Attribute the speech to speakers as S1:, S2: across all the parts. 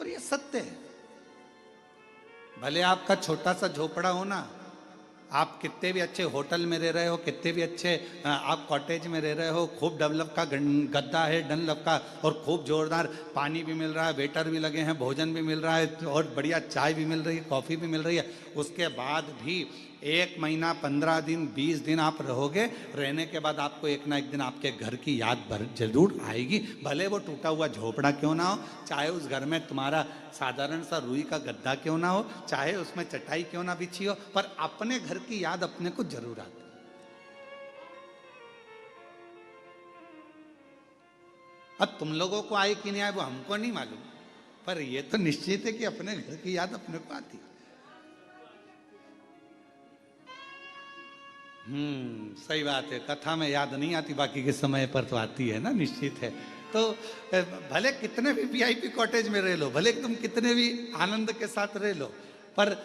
S1: और ये सत्य है। भले आपका छोटा सा झोपड़ा हो ना, आप कितने भी अच्छे होटल में रह रहे हो, कितने भी अच्छे आप कॉटेज में रह रहे हो, खूब डनलप का गद्दा है, डनलप का, और खूब जोरदार पानी भी मिल रहा है, वेटर भी लगे हैं, भोजन भी मिल रहा है, और बढ़िया चाय भी मिल रही है, कॉफ़ी भी मिल रही है, उसके बाद भी 1 महीना 15 दिन 20 दिन आप रहोगे, रहने के बाद आपको एक ना एक दिन आपके घर की याद जरूर आएगी। भले वो टूटा हुआ झोपड़ा क्यों ना हो, चाहे उस घर में तुम्हारा साधारण सा रुई का गद्दा क्यों ना हो, चाहे उसमें चटाई क्यों ना बिछी हो, पर अपने घर की याद अपने को जरूर आती। अब तुम लोगों को आए कि नहीं आए वो हमको नहीं मालूम, पर ये तो निश्चित है कि अपने घर की याद अपने को आती। सही बात है, कथा में याद नहीं आती, बाकी के समय पर तो आती है ना, निश्चित है। तो भले कितने भी वीआईपी कॉटेज में रह लो, भले तुम कितने भी आनंद के साथ रह लो, पर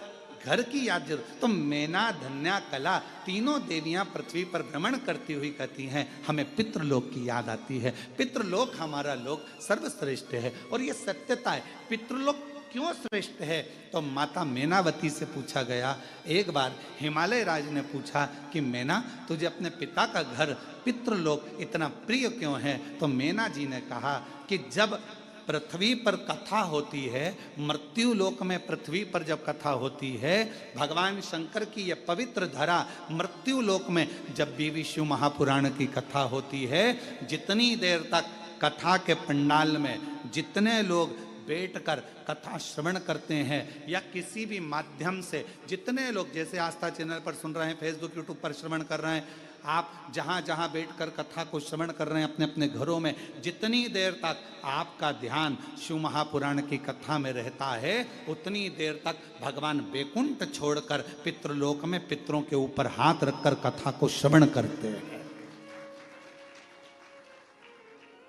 S1: घर की याद जरूर। तो मैना, धन्या, कला तीनों देवियां पृथ्वी पर भ्रमण करती हुई कहती हैं हमें पितृलोक की याद आती है। पितृलोक हमारा लोक सर्वश्रेष्ठ है, और ये सत्यता है। पितृलोक क्यों श्रेष्ठ है? तो माता मैनावती से पूछा गया। एक बार हिमालय राज ने पूछा कि मैना, तुझे अपने पिता का घर पितृलोक इतना प्रिय क्यों है? तो मैना जी ने कहा कि जब पृथ्वी पर कथा होती है, मृत्यु लोक में पृथ्वी पर जब कथा होती है, भगवान शंकर की यह पवित्र धरा मृत्यु लोक में जब भी विष्णु महापुराण की कथा होती है, जितनी देर तक कथा के पंडाल में जितने लोग बैठकर कथा श्रवण करते हैं, या किसी भी माध्यम से जितने लोग, जैसे आस्था चैनल पर सुन रहे हैं, फेसबुक यूट्यूब पर श्रवण कर रहे हैं, आप जहाँ जहाँ बैठकर कथा को श्रवण कर रहे हैं अपने अपने घरों में, जितनी देर तक आपका ध्यान शिव महापुराण की कथा में रहता है, उतनी देर तक भगवान बैकुंठ छोड़कर पितृलोक में पितरों के ऊपर हाथ रखकर कथा को श्रवण करते हैं।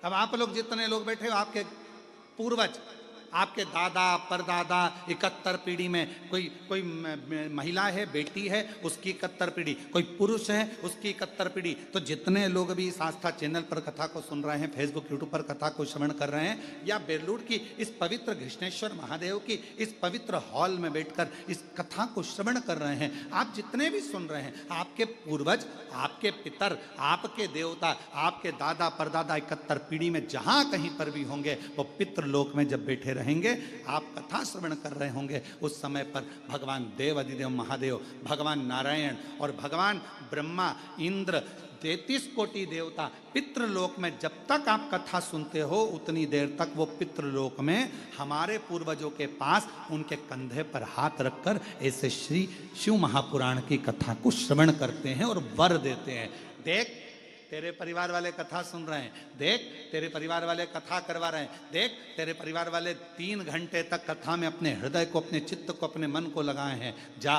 S1: अब आप लोग जितने लोग बैठे हो, आपके पूर्वज, आपके दादा परदादा 71 पीढ़ी में, कोई महिला है, बेटी है, उसकी 71 पीढ़ी, कोई पुरुष है, उसकी 71 पीढ़ी। तो जितने लोग भी इस आस्था चैनल पर कथा को सुन रहे हैं, फेसबुक यूट्यूब पर कथा को श्रवण कर रहे हैं, या बेलूर की इस पवित्र घृष्णेश्वर महादेव की इस पवित्र हॉल में बैठकर इस कथा को श्रवण कर रहे हैं, आप जितने भी सुन रहे हैं, आपके पूर्वज, आपके पितर, आपके देवता, आपके दादा परदादा 71 पीढ़ी में जहां कहीं पर भी होंगे, वो पितृलोक में जब बैठे रहेंगे, आप कथा श्रवण कर रहे होंगे, उस समय पर भगवान देव अधिदेव महादेव, भगवान नारायण और भगवान ब्रह्मा, इंद्र, 33 कोटि देवता पितृलोक में जब तक आप कथा सुनते हो, उतनी देर तक वो पितृलोक में हमारे पूर्वजों के पास उनके कंधे पर हाथ रखकर ऐसे श्री शिव महापुराण की कथा को श्रवण करते हैं और वर देते हैं। देख, तेरे परिवार वाले कथा सुन रहे हैं, देख तेरे परिवार वाले कथा करवा रहे हैं, देख तेरे परिवार वाले 3 घंटे तक कथा में अपने हृदय को, अपने चित्त को, अपने मन को लगाए हैं। जा,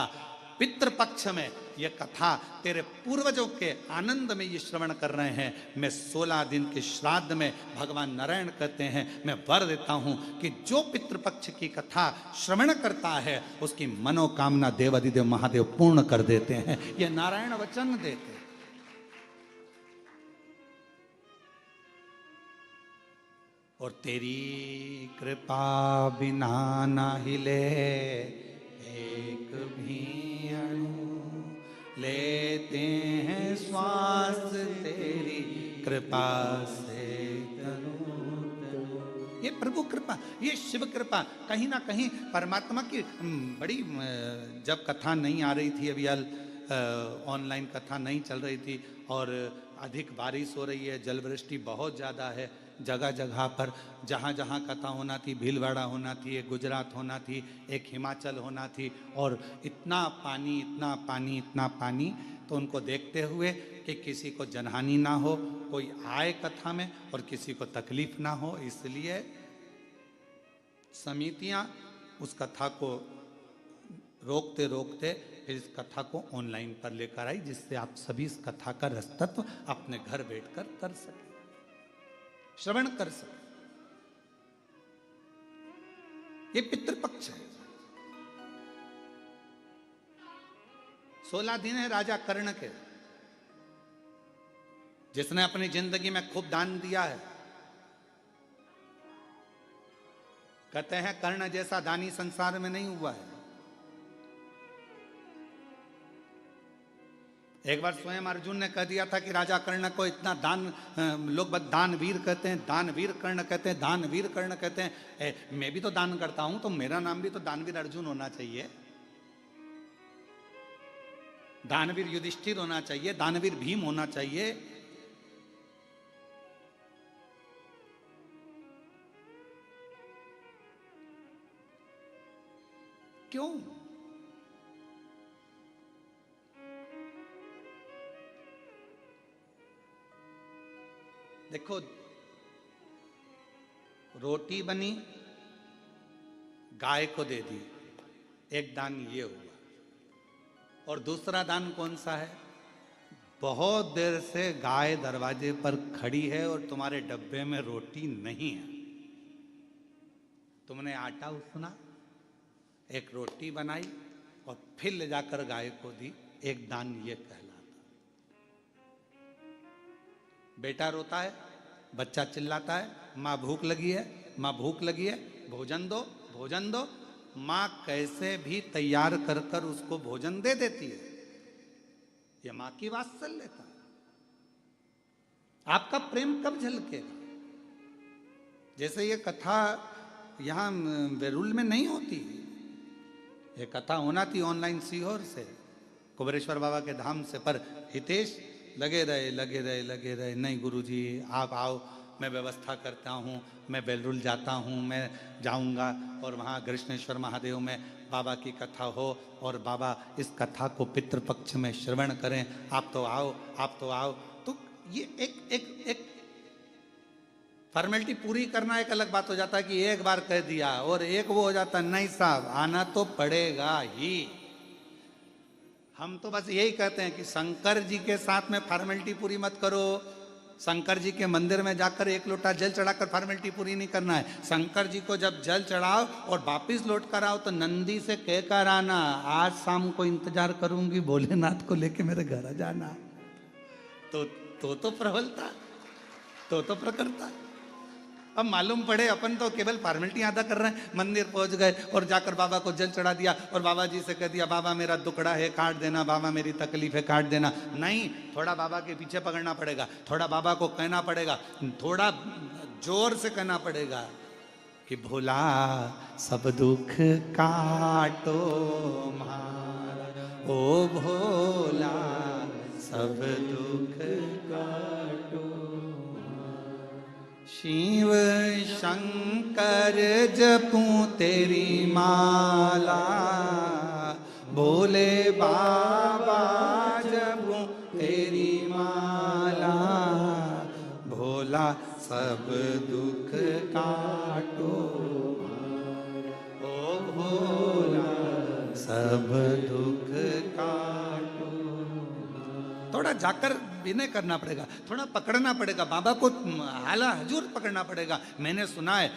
S1: पितृपक्ष में यह कथा तेरे पूर्वजों के आनंद में ये श्रवण कर रहे हैं। मैं 16 दिन के श्राद्ध में भगवान नारायण कहते हैं, मैं वर देता हूं कि जो पितृपक्ष की कथा श्रवण करता है, उसकी मनोकामना देव अधिदेव महादेव पूर्ण कर देते हैं। ये नारायण वचन देते हैं। और तेरी कृपा बिना ना हिले एक भी अणु, लेते हैं श्वास तेरी कृपा से तनु। ये प्रभु कृपा, ये शिव कृपा, कहीं ना कहीं परमात्मा की बड़ी, जब कथा नहीं आ रही थी, अभी ऑनलाइन कथा नहीं चल रही थी, और अधिक बारिश हो रही है, जल वृष्टि बहुत ज़्यादा है जगह जगह पर, जहाँ जहाँ कथा होना थी, भीलवाड़ा होना थी, एक गुजरात होना थी, एक हिमाचल होना थी, और इतना पानी, इतना पानी, इतना पानी। तो उनको देखते हुए कि किसी को जनहानि ना हो, कोई आए कथा में और किसी को तकलीफ ना हो, इसलिए समितियाँ उस कथा को रोकते रोकते फिर इस कथा को ऑनलाइन पर लेकर आई, जिससे आप सभी इस कथा का रसतत्व अपने घर बैठकर कर सके, श्रवण कर सके। ये पितृपक्ष है। 16 दिन है राजा कर्ण के, जिसने अपनी जिंदगी में खूब दान दिया है, कहते हैं कर्ण जैसा दानी संसार में नहीं हुआ है। एक बार स्वयं अर्जुन ने कह दिया था कि राजा कर्ण को इतना दान, लोग बस दानवीर कहते हैं, दानवीर कर्ण कहते हैं, दानवीर कर्ण कहते हैं। मैं भी तो दान करता हूं, तो मेरा नाम भी तो दानवीर अर्जुन होना चाहिए, दानवीर युधिष्ठिर होना चाहिए, दानवीर भीम होना चाहिए। क्यों? देखो, रोटी बनी, गाय को दे दी, एक दान ये हुआ। और दूसरा दान कौन सा है? बहुत देर से गाय दरवाजे पर खड़ी है और तुम्हारे डब्बे में रोटी नहीं है, तुमने आटा उसना, एक रोटी बनाई और फिर ले जाकर गाय को दी, एक दान ये कहलाता। बेटा रोता है, बच्चा चिल्लाता है, माँ भूख लगी है, माँ भूख लगी है, भोजन दो, भोजन दो। माँ कैसे भी तैयार कर कर उसको भोजन दे देती है। यह माँ की वात्सल्यता। आपका प्रेम कब झलकेगा? जैसे ये कथा यहां वेरुल में नहीं होती, ये कथा होना थी ऑनलाइन सीहोर से, कुबेरेश्वर बाबा के धाम से, पर हितेश लगे रहे, नहीं गुरुजी आप आओ, मैं व्यवस्था करता हूँ, मैं बेलरुल जाता हूँ, मैं जाऊँगा और वहाँ कृष्णेश्वर महादेव में बाबा की कथा हो और बाबा इस कथा को पितृपक्ष में श्रवण करें, आप तो आओ, आप तो आओ। तो ये एक फॉर्मेलिटी पूरी करना एक अलग बात हो जाता है कि एक बार कह दिया, और एक वो हो जाता है नहीं साहब आना तो पड़ेगा ही। हम तो बस यही कहते हैं कि शंकर जी के साथ में फॉर्मेलिटी पूरी मत करो। शंकर जी के मंदिर में जाकर एक लोटा जल चढ़ाकर फॉर्मेलिटी पूरी नहीं करना है। शंकर जी को जब जल चढ़ाओ और वापिस लौट कर आओ तो नंदी से कह कर आना, आज शाम को इंतजार करूंगी, भोलेनाथ को लेके मेरे घर आ जाना। तो प्रबलता, तो प्रकरता। अब मालूम पड़े अपन तो केवल फॉर्मेलिटी अदा कर रहे हैं, मंदिर पहुंच गए और जाकर बाबा को जल चढ़ा दिया और बाबा जी से कह दिया बाबा मेरा दुखड़ा है काट देना, बाबा मेरी तकलीफ है काट देना। नहीं, थोड़ा बाबा के पीछे पकड़ना पड़ेगा, थोड़ा बाबा को कहना पड़ेगा, थोड़ा जोर से कहना पड़ेगा कि भोला सब दुख काटो मारा, ओ भोला सब दुख काटो। शिव शंकर जपूं तेरी माला, भोले बाबा जपूं तेरी माला, भोला सब दुख काटो, ओ भोला सब दुख काटो। थोड़ा जाकर विनय करना पड़ेगा, थोड़ा पकड़ना पड़ेगा, बाबा को हाला हजूर पकड़ना पड़ेगा। मैंने सुना है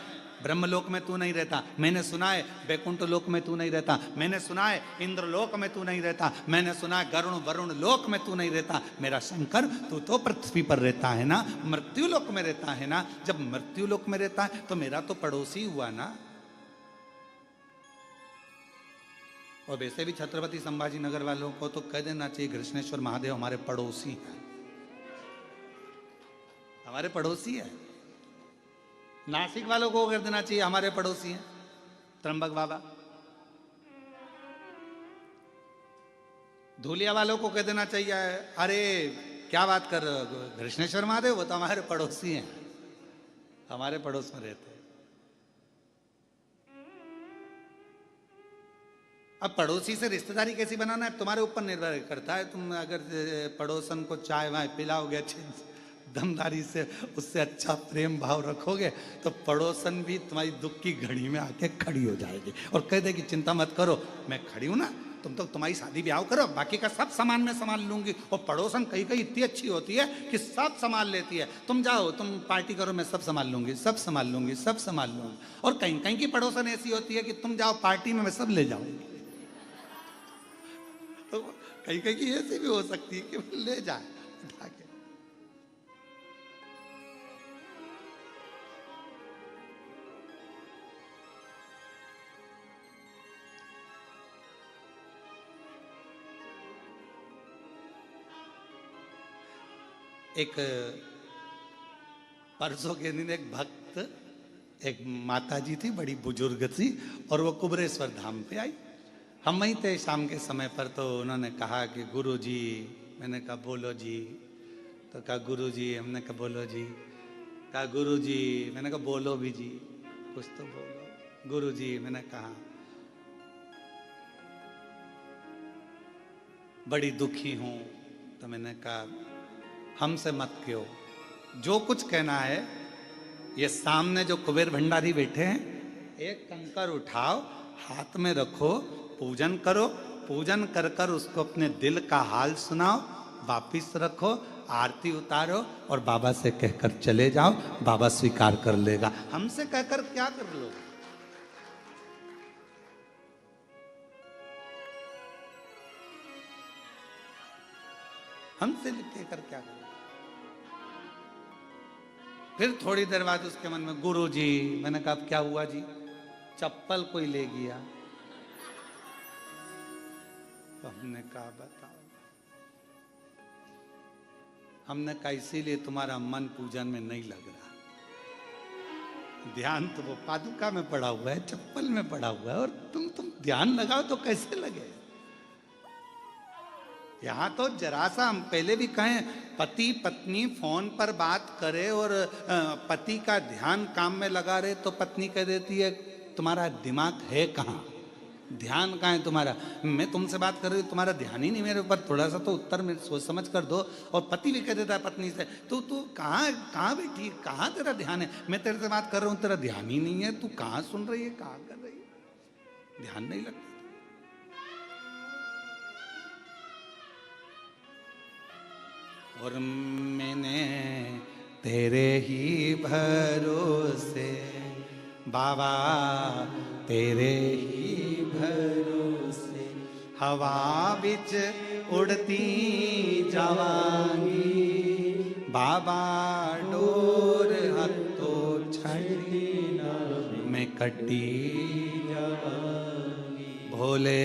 S1: ब्रह्मलोक में तू नहीं रहता, मैंने सुना है वैकुंठ लोक में तू नहीं रहता, मैंने सुना है इंद्रलोक में तू नहीं रहता, मैंने सुना है गरुण वरुण लोक में तू नहीं रहता। मेरा शंकर तू तो पृथ्वी पर रहता है ना, मृत्यु लोक में रहता है ना। जब मृत्यु लोक में रहता है तो मेरा तो पड़ोसी हुआ ना। और वैसे भी छत्रपति संभाजी नगर वालों को तो कह देना चाहिए कृष्णेश्वर महादेव हमारे पड़ोसी हैं, हमारे पड़ोसी है। नासिक वालों को कह देना चाहिए हमारे पड़ोसी हैं त्र्यंबक बाबा। धूलिया वालों को कह देना चाहिए अरे क्या बात कर रहे हो कृष्णेश्वर महादेव, वो तो हमारे पड़ोसी हैं, हमारे पड़ोस में रहते हैं। अब पड़ोसी से रिश्तेदारी कैसी बनाना है तुम्हारे ऊपर निर्भर करता है। तुम अगर पड़ोसन को चाय वाय पिलाओगे अच्छे दमदारी से, उससे अच्छा प्रेम भाव रखोगे तो पड़ोसन भी तुम्हारी दुख की घड़ी में आके खड़ी हो जाएगी और कह देगी चिंता मत करो मैं खड़ी हूं ना, तुम तो तुम्हारी शादी ब्याह करो, बाकी का सब सामान मैं संभाल लूंगी। और पड़ोसन कहीं कहीं इतनी अच्छी होती है कि सब संभाल लेती है, तुम जाओ तुम पार्टी करो मैं सब संभाल लूंगी, सब संभाल लूंगी, सब संभाल लूंगी। और कहीं कहीं की पड़ोसन ऐसी होती है कि तुम जाओ पार्टी में मैं सब ले जाऊंगी। तो कहीं कहीं की ऐसी भी हो सकती है कि ले जाए उठा के। एक परसों के दिन एक भक्त, एक माता जी थी बड़ी बुजुर्ग थी, और वो कुबरेश्वर धाम पे आई। हम वहीं थे शाम के समय पर, तो उन्होंने कहा कि गुरु जी। मैंने कहा बोलो जी। तो कहा गुरु जी। हमने कहा बोलो जी। कहा गुरु जी। मैंने कहा बोलो भी जी, कुछ तो बोलो। गुरु जी। मैंने कहा बड़ी दुखी हूं। तो मैंने कहा हमसे मत कहो, जो कुछ कहना है, ये सामने जो कुबेर भंडारी बैठे हैं, एक कंकर उठाओ, हाथ में रखो, पूजन करो, पूजन कर कर उसको अपने दिल का हाल सुनाओ, वापिस रखो, आरती उतारो और बाबा से कहकर चले जाओ, बाबा स्वीकार कर लेगा। हमसे कहकर क्या कर लो? हमसे कहकर क्या करो? फिर थोड़ी देर बाद उसके मन में गुरु जी। मैंने कहा अब क्या हुआ जी? चप्पल कोई ले गया। तो हमने कहा बताओ। हमने कहा इसीलिए तुम्हारा मन पूजन में नहीं लग रहा। ध्यान तो वो पादुका में पड़ा हुआ है, चप्पल में पड़ा हुआ है, और तुम ध्यान लगाओ तो कैसे लगे? यहां तो जरा सा, हम पहले भी कहें, पति पत्नी फोन पर बात करे और पति का ध्यान काम में लगा रहे, तो पत्नी कह देती है तुम्हारा दिमाग है कहाँ, ध्यान कहाँ है तुम्हारा? मैं तुमसे बात कर रही हूँ, तुम्हारा ध्यान ही नहीं मेरे ऊपर, थोड़ा सा तो उत्तर में सोच समझ कर दो। और पति भी कह देता है पत्नी से, तू कहाँ कहाँ बैठी, कहाँ तेरा ध्यान है? मैं तेरे से बात कर रहा हूँ, तेरा ध्यान ही नहीं है, तू कहाँ सुन रही है, कहाँ कर रही है, ध्यान नहीं लगता। और मैंने तेरे ही भरोसे बाबा, तेरे ही भरोसे हवा बिच उड़ती जावांगी, बाबा डोर हथो छड़ी ना मैं कटी जावांगी, भोले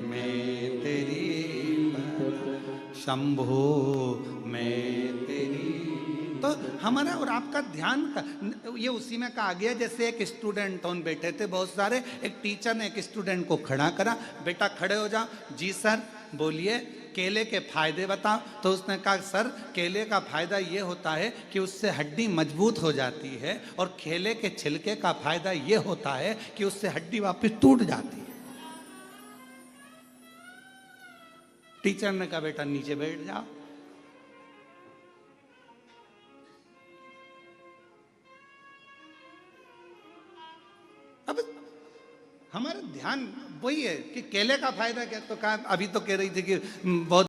S1: मैं तेरी शंभो मैं तेरी। तो हमारा और आपका ध्यान का ये उसी में कहा गया, जैसे एक स्टूडेंट ऑन बैठे थे बहुत सारे, एक टीचर ने एक स्टूडेंट को खड़ा करा, बेटा खड़े हो जाओ। जी सर। बोलिए केले के फायदे बताओ। तो उसने कहा सर केले का फायदा ये होता है कि उससे हड्डी मजबूत हो जाती है, और केले के छिलके का फायदा ये होता है कि उससे हड्डी वापस टूट जाती है। टीचर ने कहा बेटा नीचे बैठ जाओ। अब हमारा ध्यान वही है कि केले का फायदा क्या, तो कहा अभी तो कह रही थी कि बहुत